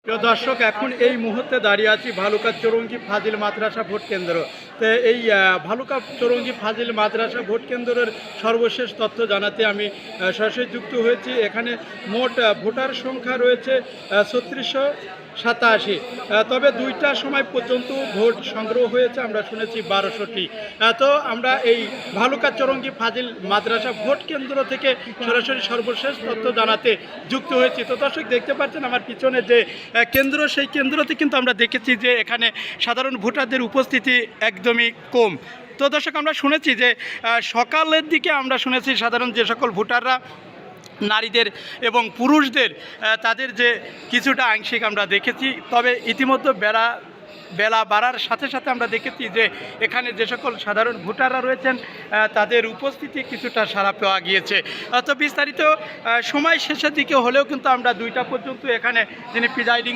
প্রিয় দর্শক, এখন এই মুহূর্তে দাঁড়িয়ে আছি ভালুকা চৌরঙ্গি ফাজিল মাদ্রাসা ভোট কেন্দ্র। তো এই ভালুকা চৌরঙ্গি ফাজিল মাদ্রাসা ভোট কেন্দ্রের সর্বশেষ তথ্য জানাতে আমি সরাসরি যুক্ত হয়েছি। এখানে মোট ভোটার সংখ্যা রয়েছে ৩৬87। তবে ২টার সময় পর্যন্ত ভোট সংগ্রহ হয়েছে আমরা শুনেছি ১২০০টি। তো আমরা এই ভালুকা চৌরঙ্গি ফাজিল মাদ্রাসা ভোট কেন্দ্র থেকে সরাসরি সর্বশেষ তথ্য জানাতে যুক্ত হয়েছি। তো দর্শক, দেখতে পাচ্ছেন আমার পিছনে যে কেন্দ্র, সেই কেন্দ্রতে কিন্তু আমরা দেখেছি যে এখানে সাধারণ ভোটারদের উপস্থিতি একদমই কম। তো দর্শক, আমরা শুনেছি যে সকালের দিকে আমরা শুনেছি সাধারণ যে সকল ভোটাররা নারীদের এবং পুরুষদের তাদের যে কিছুটা আংশিক আমরা দেখেছি। তবে ইতিমধ্যে বেলা বাড়ার সাথে সাথে আমরা দেখেছি যে এখানে যে সকল সাধারণ ভোটাররা রয়েছেন তাদের উপস্থিতি কিছুটা সাড়া পাওয়া গিয়েছে। তো বিস্তারিত সময় শেষের দিকে হলেও কিন্তু আমরা 2টা পর্যন্ত এখানে যিনি প্রিজাইডিং